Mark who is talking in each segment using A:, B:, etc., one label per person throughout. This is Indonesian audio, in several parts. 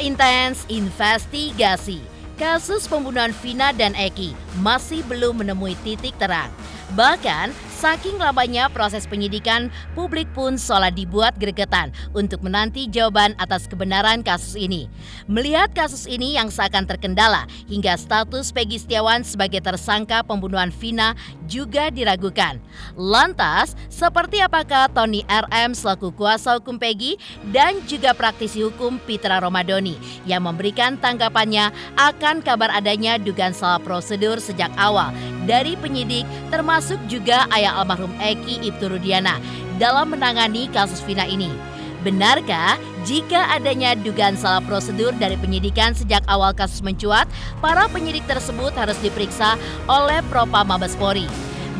A: intens investigasi, kasus pembunuhan Vina dan Eki masih belum menemui titik terang. Bahkan, saking lamanya proses penyidikan, publik pun seolah dibuat gregetan untuk menanti jawaban atas kebenaran kasus ini. Melihat kasus ini yang seakan terkendala, hingga status Peggy Setiawan sebagai tersangka pembunuhan Vina juga diragukan. Lantas, seperti apakah Tony RM selaku kuasa hukum Peggy dan juga praktisi hukum Pitra Romadhoni yang memberikan tanggapannya akan kabar adanya dugaan salah prosedur sejak awal dari penyidik termasuk juga ayah almarhum Eki Ibtu Rudiana dalam menangani kasus Vina ini. Benarkah jika adanya dugaan salah prosedur dari penyidikan sejak awal kasus mencuat, para penyidik tersebut harus diperiksa oleh Propam Mabes Polri?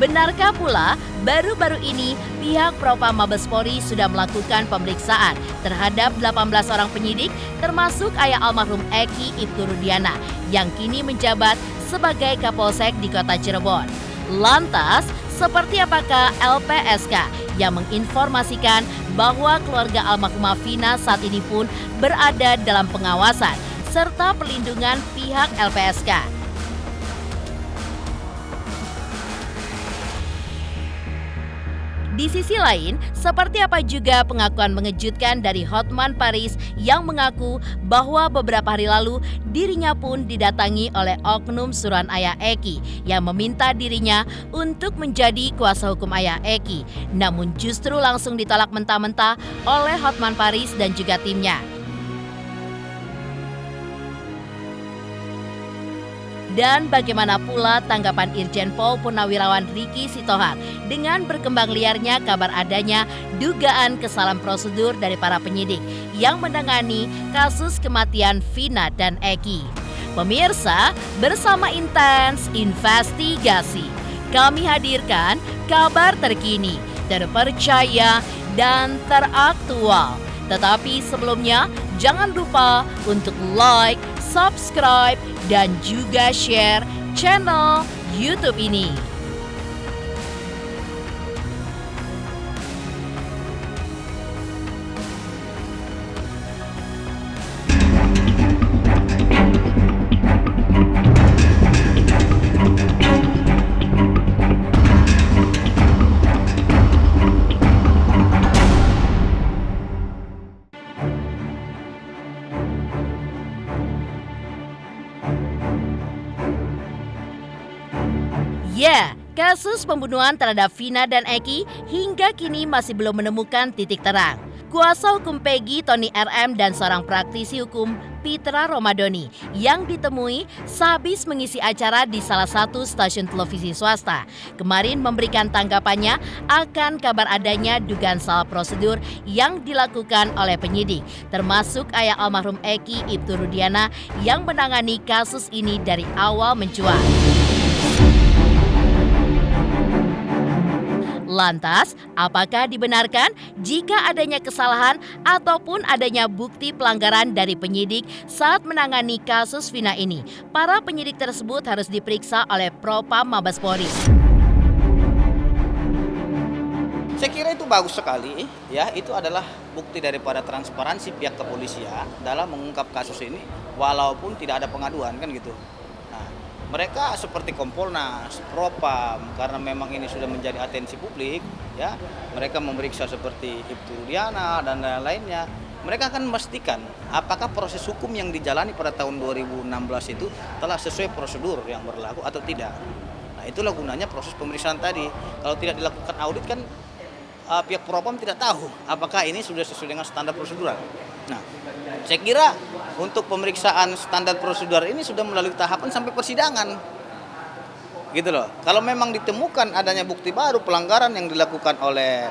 A: Benarkah pula baru-baru ini pihak Propam Mabes Polri sudah melakukan pemeriksaan terhadap 18 orang penyidik termasuk ayah almarhum Eki Ibtu Rudiana yang kini menjabat sebagai Kapolsek di Kota Cirebon? Lantas, seperti apakah LPSK yang menginformasikan bahwa keluarga almarhumah Vina saat ini pun berada dalam pengawasan serta perlindungan pihak LPSK? Di sisi lain, seperti apa juga pengakuan mengejutkan dari Hotman Paris yang mengaku bahwa beberapa hari lalu dirinya pun didatangi oleh oknum suruhan ayah Eki yang meminta dirinya untuk menjadi kuasa hukum ayah Eki, namun justru langsung ditolak mentah-mentah oleh Hotman Paris dan juga timnya. Dan bagaimana pula tanggapan Irjen Pol Purnawirawan Riki Sitohang dengan berkembang liarnya kabar adanya dugaan kesalahan prosedur dari para penyidik yang menangani kasus kematian Vina dan Eki. Pemirsa, bersama Intens Investigasi, kami hadirkan kabar terkini, terpercaya, dan teraktual. Tetapi sebelumnya, jangan lupa untuk like, subscribe, dan juga share channel YouTube ini. Ya, kasus pembunuhan terhadap Vina dan Eki hingga kini masih belum menemukan titik terang. Kuasa hukum Peggy, Tony RM, dan seorang praktisi hukum Pitra Romadhoni yang ditemui sehabis mengisi acara di salah satu stasiun televisi swasta kemarin memberikan tanggapannya akan kabar adanya dugaan salah prosedur yang dilakukan oleh penyidik, termasuk ayah almarhum Eki Ibtu Rudiana yang menangani kasus ini dari awal mencuat. Lantas, apakah dibenarkan jika adanya kesalahan ataupun adanya bukti pelanggaran dari penyidik saat menangani kasus Vina ini? Para penyidik tersebut harus diperiksa oleh Propam Mabes Polri.
B: Saya kira itu bagus sekali, ya. Itu adalah bukti daripada transparansi pihak kepolisian dalam mengungkap kasus ini, walaupun tidak ada pengaduan, kan gitu. Mereka seperti Kompolnas, Propam, karena memang ini sudah menjadi atensi publik, ya. Mereka memeriksa seperti Ibtu Rudiana dan lain-lainnya. Mereka akan memastikan apakah proses hukum yang dijalani pada tahun 2016 itu telah sesuai prosedur yang berlaku atau tidak. Nah, itulah gunanya proses pemeriksaan tadi. Kalau tidak dilakukan audit kan pihak Propam tidak tahu apakah ini sudah sesuai dengan standar prosedural. Nah, saya kira untuk pemeriksaan standar prosedur ini sudah melalui tahapan sampai persidangan. Gitu loh. Kalau memang ditemukan adanya bukti baru pelanggaran yang dilakukan oleh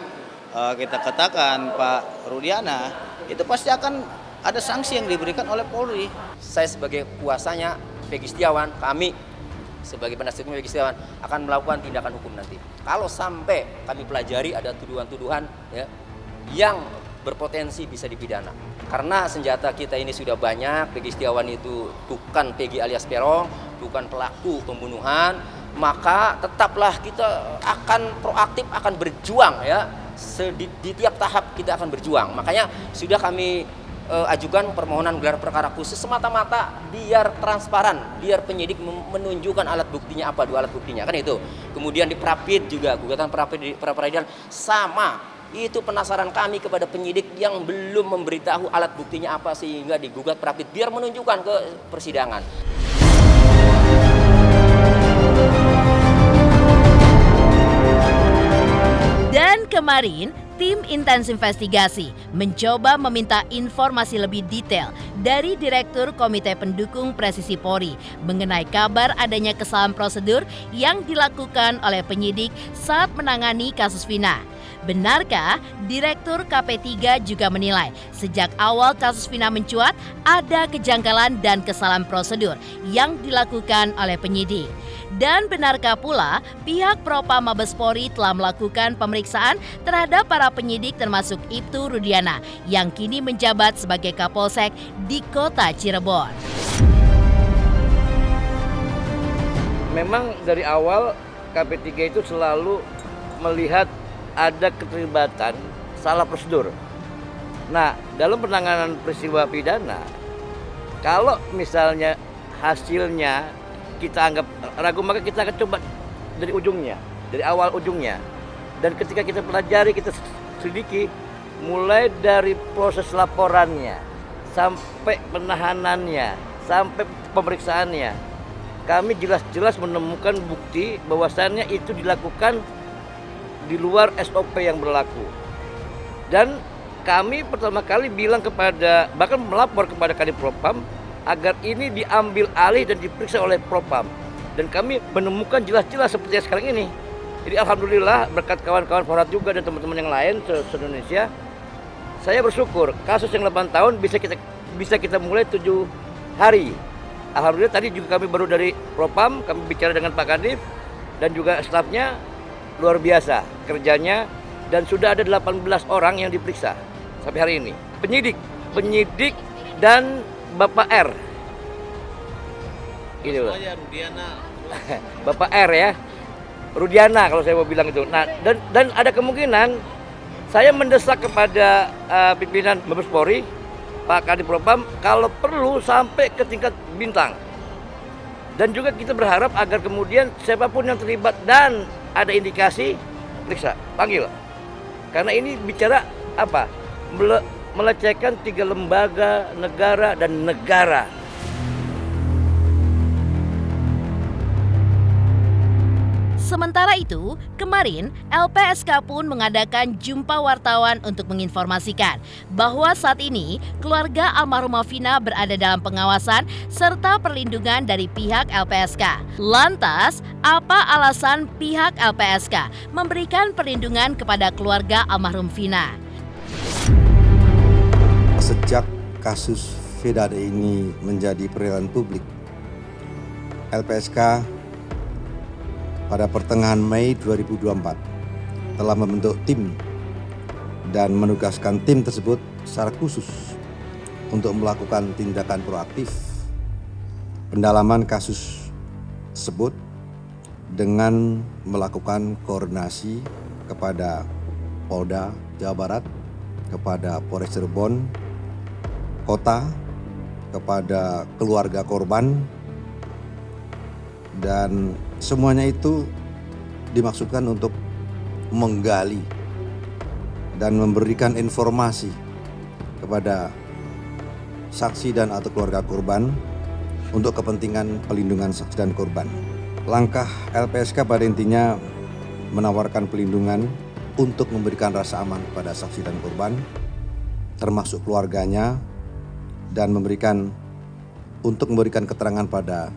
B: kita katakan Pak Rudiana, itu pasti akan ada sanksi yang diberikan oleh Polri.
C: Saya sebagai kuasanya Peggy Setiawan, kami sebagai penasihat hukum Peggy Setiawan akan melakukan tindakan hukum nanti. Kalau sampai kami pelajari ada tuduhan-tuduhan ya, yang berpotensi bisa dipidana. Karena senjata kita ini sudah banyak, Peggy Setiawan itu bukan Peggy alias Peron, bukan pelaku pembunuhan, maka tetaplah kita akan proaktif, akan berjuang ya. Di tiap tahap kita akan berjuang. Makanya sudah kami ajukan permohonan gelar perkara khusus semata-mata biar transparan, biar penyidik menunjukkan alat buktinya apa, dua alat buktinya kan itu. Kemudian di Prapit juga, gugatan Prapit di pra-peradilan sama. Itu penasaran kami kepada penyidik yang belum memberitahu alat buktinya apa sehingga digugat Prapit biar menunjukkan ke persidangan.
A: Dan kemarin, tim intens investigasi mencoba meminta informasi lebih detail dari Direktur Komite Pendukung Presisi Polri mengenai kabar adanya kesalahan prosedur yang dilakukan oleh penyidik saat menangani kasus Vina. Benarkah Direktur KP3 juga menilai sejak awal kasus Vina mencuat ada kejanggalan dan kesalahan prosedur yang dilakukan oleh penyidik? Dan benarkah pula pihak Propam Mabes Polri telah melakukan pemeriksaan terhadap para penyidik termasuk Ibtu Rudiana yang kini menjabat sebagai Kapolsek di Kota Cirebon?
D: Memang dari awal KP3 itu selalu melihat ada keterlibatan salah prosedur. Nah, dalam penanganan peristiwa pidana, kalau misalnya hasilnya kita anggap ragu, maka kita akan coba dari ujungnya, dari awal ujungnya. Dan ketika kita pelajari, kita selidiki, mulai dari proses laporannya, sampai penahanannya, sampai pemeriksaannya, kami jelas-jelas menemukan bukti bahwasannya itu dilakukan di luar SOP yang berlaku. Dan kami pertama kali bilang kepada, bahkan melapor kepada Kadif Propam agar ini diambil alih dan diperiksa oleh Propam. Dan kami menemukan jelas-jelas seperti yang sekarang ini. Jadi alhamdulillah berkat kawan-kawan Forhat juga dan teman-teman yang lain se-Indonesia, saya bersyukur kasus yang 8 tahun bisa kita mulai 7 hari. Alhamdulillah tadi juga kami baru dari Propam, kami bicara dengan Pak Kadif dan juga stafnya luar biasa kerjanya, dan sudah ada 18 orang yang diperiksa sampai hari ini. Penyidik dan Bapak R. Ini loh. Bapak R ya. Rudiana kalau saya mau bilang itu. Nah, dan ada kemungkinan saya mendesak kepada pimpinan Mabes Polri, Pak Kadif Propam, kalau perlu sampai ke tingkat bintang. Dan juga kita berharap agar kemudian siapapun yang terlibat dan ada indikasi, periksa, panggil. Karena ini bicara apa? Melecehkan 3 lembaga negara dan negara.
A: Sementara itu, kemarin LPSK pun mengadakan jumpa wartawan untuk menginformasikan bahwa saat ini keluarga almarhumah Vina berada dalam pengawasan serta perlindungan dari pihak LPSK. Lantas, apa alasan pihak LPSK memberikan perlindungan kepada keluarga almarhum Vina?
E: Sejak kasus Vina ini menjadi perhatian publik, LPSK pada pertengahan Mei 2024 telah membentuk tim dan menugaskan tim tersebut secara khusus untuk melakukan tindakan proaktif pendalaman kasus tersebut dengan melakukan koordinasi kepada Polda Jawa Barat, kepada Polres Cirebon Kota, kepada keluarga korban, dan semuanya itu dimaksudkan untuk menggali dan memberikan informasi kepada saksi dan atau keluarga korban untuk kepentingan pelindungan saksi dan korban. Langkah LPSK pada intinya menawarkan pelindungan untuk memberikan rasa aman kepada saksi dan korban, termasuk keluarganya, dan memberikan keterangan pada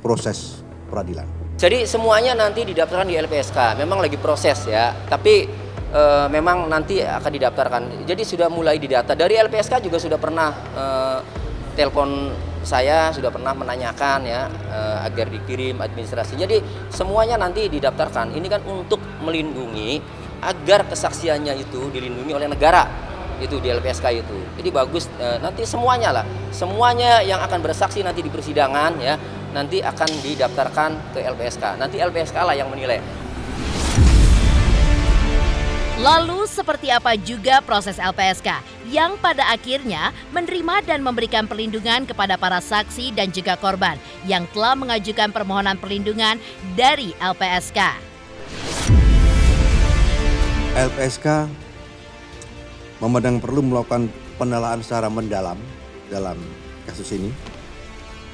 E: proses peradilan.
C: Jadi semuanya nanti didaftarkan di LPSK. Memang lagi proses ya, tapi memang nanti akan didaftarkan. Jadi sudah mulai didata. Dari LPSK juga sudah pernah telepon saya, sudah pernah menanyakan ya agar dikirim administrasi. Jadi semuanya nanti didaftarkan. Ini kan untuk melindungi agar kesaksiannya itu dilindungi oleh negara. Itu di LPSK itu. Jadi bagus nanti semuanya yang akan bersaksi nanti di persidangan ya, nanti akan didaftarkan ke LPSK. Nanti LPSK lah yang menilai.
A: Lalu seperti apa juga proses LPSK yang pada akhirnya menerima dan memberikan perlindungan kepada para saksi dan juga korban yang telah mengajukan permohonan perlindungan dari LPSK.
E: LPSK memandang perlu melakukan penelaahan secara mendalam dalam kasus ini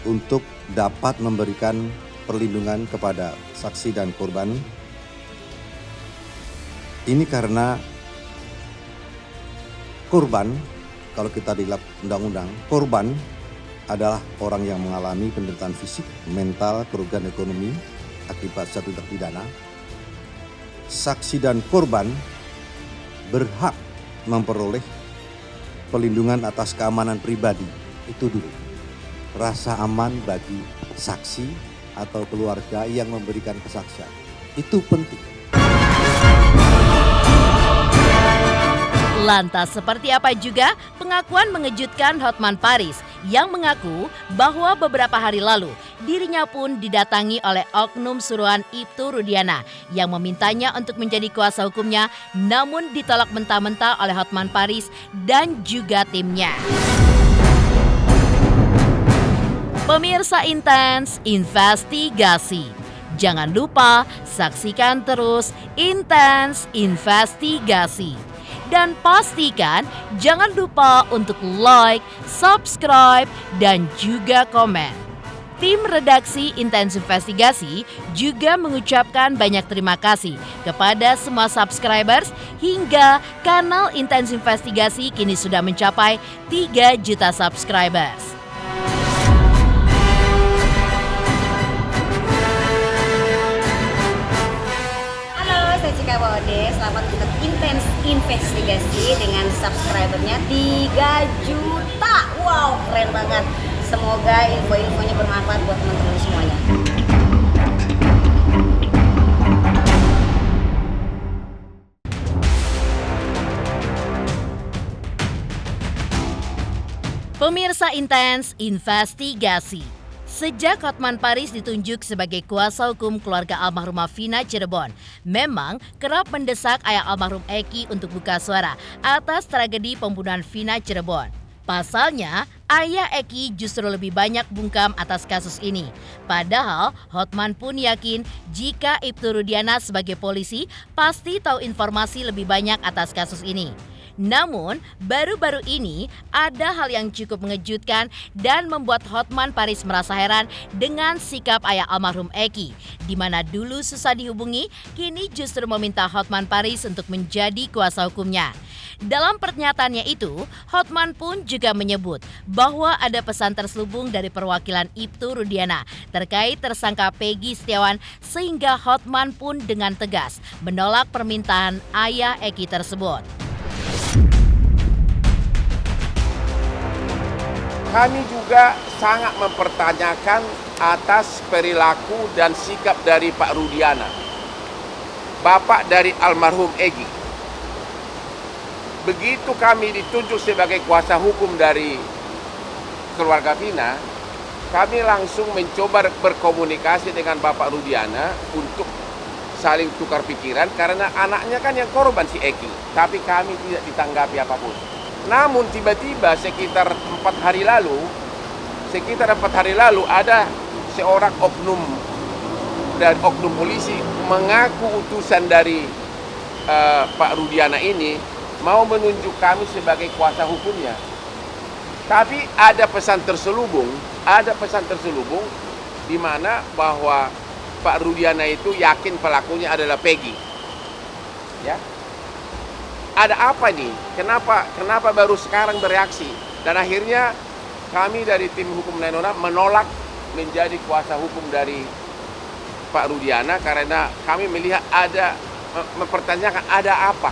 E: untuk dapat memberikan perlindungan kepada saksi dan korban. Ini karena korban, kalau kita dilihat undang-undang, korban adalah orang yang mengalami penderitaan fisik, mental, kerugian ekonomi akibat satu tindak pidana. Saksi dan korban berhak memperoleh perlindungan atas keamanan pribadi. Itu dulu. Rasa aman bagi saksi atau keluarga yang memberikan kesaksian. Itu penting.
A: Lantas seperti apa juga pengakuan mengejutkan Hotman Paris yang mengaku bahwa beberapa hari lalu dirinya pun didatangi oleh oknum suruhan Ibtu Rudiana yang memintanya untuk menjadi kuasa hukumnya, namun ditolak mentah-mentah oleh Hotman Paris dan juga timnya. Pemirsa Intens Investigasi, jangan lupa saksikan terus Intens Investigasi. Dan pastikan jangan lupa untuk like, subscribe, dan juga komen. Tim redaksi Intens Investigasi juga mengucapkan banyak terima kasih kepada semua subscribers hingga kanal Intens Investigasi kini sudah mencapai 3 juta subscribers.
F: Cika Bode, selamat untuk Intens Investigasi dengan subscribernya 3 juta. Wow, keren banget. Semoga info-infonya bermanfaat buat teman-teman semuanya.
A: Pemirsa Intens Investigasi, sejak Hotman Paris ditunjuk sebagai kuasa hukum keluarga almarhumah Vina Cirebon, memang kerap mendesak ayah almarhum Eki untuk buka suara atas tragedi pembunuhan Vina Cirebon. Pasalnya, ayah Eki justru lebih banyak bungkam atas kasus ini. Padahal, Hotman pun yakin jika Ibtu Rudiana sebagai polisi pasti tahu informasi lebih banyak atas kasus ini. Namun, baru-baru ini ada hal yang cukup mengejutkan dan membuat Hotman Paris merasa heran dengan sikap ayah almarhum Eki, di mana dulu susah dihubungi, kini justru meminta Hotman Paris untuk menjadi kuasa hukumnya. Dalam pernyataannya itu, Hotman pun juga menyebut bahwa ada pesan terselubung dari perwakilan Ibtu Rudiana terkait tersangka Peggy Setiawan, sehingga Hotman pun dengan tegas menolak permintaan ayah Eki tersebut.
G: Kami juga sangat mempertanyakan atas perilaku dan sikap dari Pak Rudiana, bapak dari almarhum Egi. Begitu kami ditunjuk sebagai kuasa hukum dari keluarga Vina, kami langsung mencoba berkomunikasi dengan Bapak Rudiana untuk saling tukar pikiran karena anaknya kan yang korban si Eki, tapi kami tidak ditanggapi apapun. Namun tiba-tiba sekitar 4 hari lalu ada seorang oknum dan oknum polisi mengaku utusan dari Pak Rudiana ini mau menunjuk kami sebagai kuasa hukumnya. Tapi ada pesan terselubung di mana bahwa Pak Rudiana itu yakin pelakunya adalah Peggy. Ya. Ada apa nih? Kenapa baru sekarang bereaksi? Dan akhirnya kami dari tim hukum Nainona menolak menjadi kuasa hukum dari Pak Rudiana karena kami melihat mempertanyakan ada apa.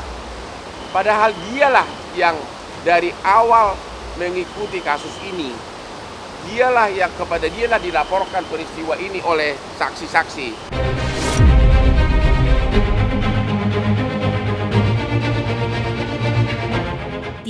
G: Padahal dialah yang dari awal mengikuti kasus ini. Dialah yang kepada dialah dilaporkan peristiwa ini oleh saksi-saksi.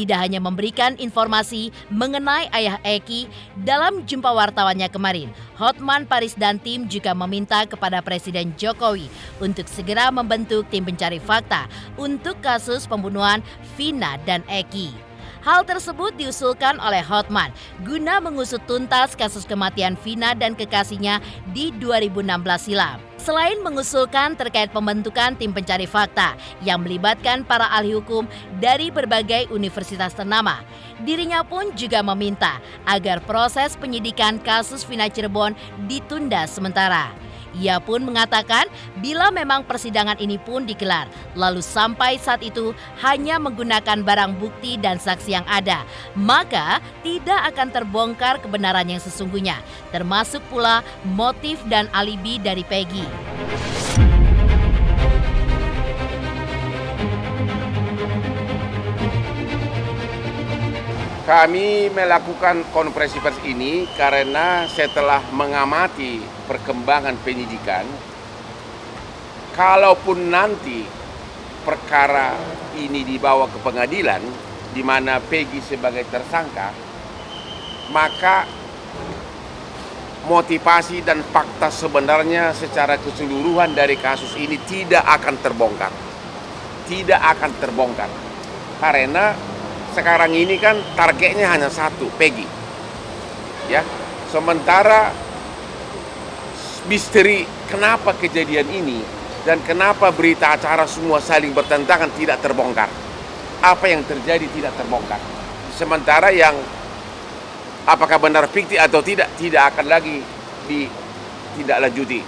A: tidak hanya memberikan informasi mengenai ayah Eki dalam jumpa wartawannya kemarin, Hotman Paris dan tim juga meminta kepada Presiden Jokowi untuk segera membentuk tim pencari fakta untuk kasus pembunuhan Vina dan Eki. Hal tersebut diusulkan oleh Hotman guna mengusut tuntas kasus kematian Vina dan kekasihnya di 2016 silam. Selain mengusulkan terkait pembentukan tim pencari fakta yang melibatkan para ahli hukum dari berbagai universitas ternama, dirinya pun juga meminta agar proses penyidikan kasus Vina Cirebon ditunda sementara. Ia pun mengatakan bila memang persidangan ini pun digelar, lalu sampai saat itu hanya menggunakan barang bukti dan saksi yang ada, maka tidak akan terbongkar kebenaran yang sesungguhnya, termasuk pula motif dan alibi dari Peggy.
G: Kami melakukan konferensi pers ini karena setelah mengamati perkembangan penyidikan, kalaupun nanti perkara ini dibawa ke pengadilan, di mana Peggy sebagai tersangka, maka motivasi dan fakta sebenarnya secara keseluruhan dari kasus ini tidak akan terbongkar. Tidak akan terbongkar. Karena sekarang ini kan targetnya hanya satu, Peggy. Ya. Sementara misteri kenapa kejadian ini dan kenapa berita acara semua saling bertentangan tidak terbongkar. Apa yang terjadi tidak terbongkar. Sementara yang apakah benar fiktif atau tidak akan lagi ditindaklanjuti.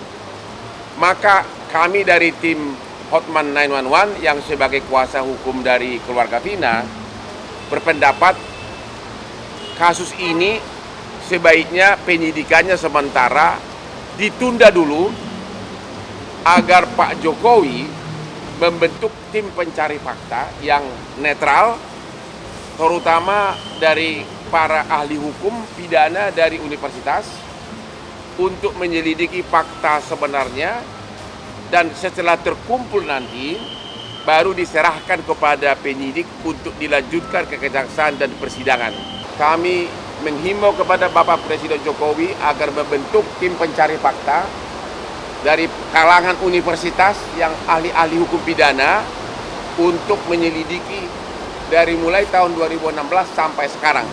G: Maka kami dari tim Hotman 911 yang sebagai kuasa hukum dari keluarga Vina berpendapat kasus ini sebaiknya penyidikannya sementara ditunda dulu agar Pak Jokowi membentuk tim pencari fakta yang netral, terutama dari para ahli hukum pidana dari universitas untuk menyelidiki fakta sebenarnya, dan setelah terkumpul nanti baru diserahkan kepada penyidik untuk dilanjutkan ke kejaksaan dan persidangan. Kami menghimbau kepada Bapak Presiden Jokowi agar membentuk tim pencari fakta dari kalangan universitas yang ahli-ahli hukum pidana untuk menyelidiki dari mulai tahun 2016 sampai sekarang.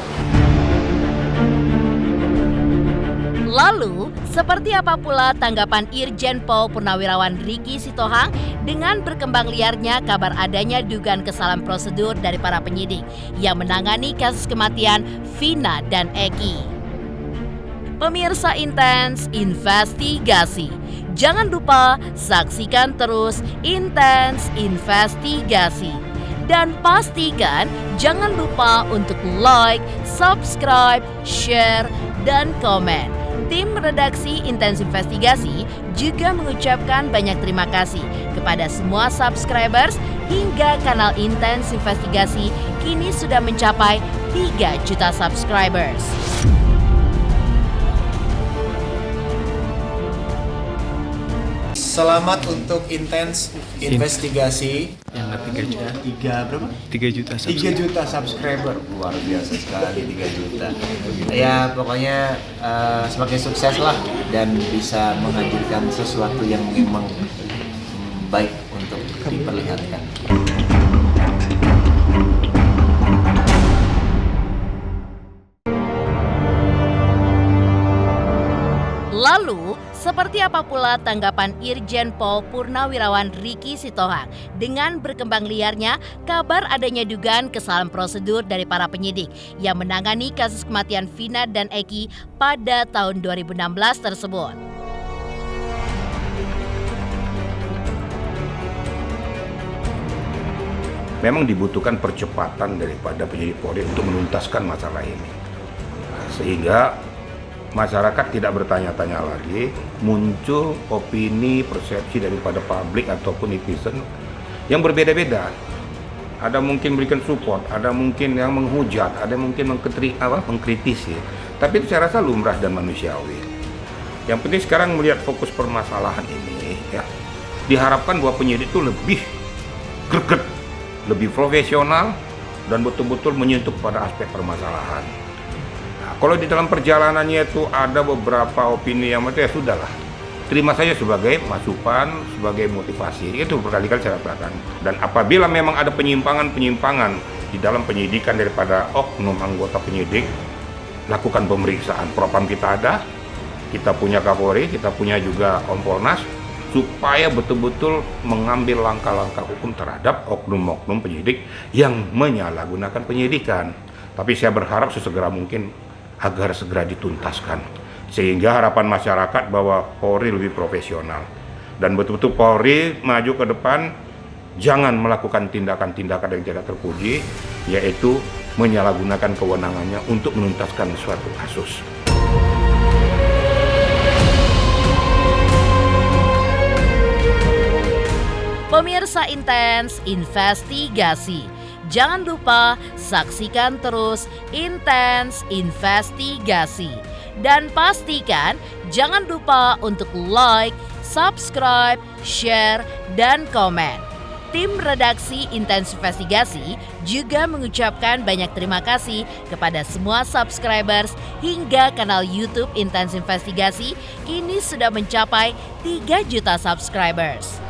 A: Lalu, seperti apa pula tanggapan Irjen Pol Purnawirawan Riki Sitohang dengan berkembang liarnya kabar adanya dugaan kesalahan prosedur dari para penyidik yang menangani kasus kematian Vina dan Eki? Pemirsa Intens Investigasi, jangan lupa saksikan terus Intens Investigasi. Dan pastikan jangan lupa untuk like, subscribe, share, dan komen. Tim redaksi Intens Investigasi juga mengucapkan banyak terima kasih kepada semua subscribers hingga kanal Intens Investigasi kini sudah mencapai 3 juta subscribers.
H: Selamat untuk Intens Investigasi
I: yang 3 juta.
H: 3 juta subscriber. Luar biasa sekali 3 juta. Ya pokoknya semakin sukses lah dan bisa menghadirkan sesuatu yang memang baik untuk diperlihatkan.
A: Lalu, seperti apa pula tanggapan Irjen Pol Purnawirawan Riki Sitohang dengan berkembang liarnya kabar adanya dugaan kesalahan prosedur dari para penyidik yang menangani kasus kematian Vina dan Eki pada tahun 2016 tersebut?
J: Memang dibutuhkan percepatan daripada penyidik Polri untuk menuntaskan masalah ini, sehingga masyarakat tidak bertanya-tanya lagi, muncul opini, persepsi daripada publik ataupun netizen yang berbeda-beda. Ada mungkin berikan support, ada mungkin yang menghujat, ada mungkin mengkritisi. Tapi itu saya rasa lumrah dan manusiawi. Yang penting sekarang melihat fokus permasalahan ini, ya, diharapkan bahwa penyidik itu lebih greget, lebih profesional, dan betul-betul menyentuh pada aspek permasalahan. Nah, kalau di dalam perjalanannya itu ada beberapa opini yang ya sudahlah, terima saja sebagai masukan, sebagai motivasi. Itu berkali-kali saya katakan. Dan apabila memang ada penyimpangan-penyimpangan di dalam penyidikan daripada oknum anggota penyidik, lakukan pemeriksaan. Propam kita ada, kita punya Kapolri, kita punya juga Kompolnas, supaya betul-betul mengambil langkah-langkah hukum terhadap oknum-oknum penyidik yang menyalahgunakan penyidikan. Tapi saya berharap sesegera mungkin agar segera dituntaskan. Sehingga harapan masyarakat bahwa Polri lebih profesional. Dan betul-betul Polri maju ke depan, jangan melakukan tindakan-tindakan yang tidak terpuji, yaitu menyalahgunakan kewenangannya untuk menuntaskan suatu kasus.
A: Pemirsa Intens Investigasi, jangan lupa saksikan terus Intens Investigasi. Dan pastikan jangan lupa untuk like, subscribe, share, dan komen. Tim redaksi Intens Investigasi juga mengucapkan banyak terima kasih kepada semua subscribers hingga kanal YouTube Intens Investigasi kini sudah mencapai 3 juta subscribers.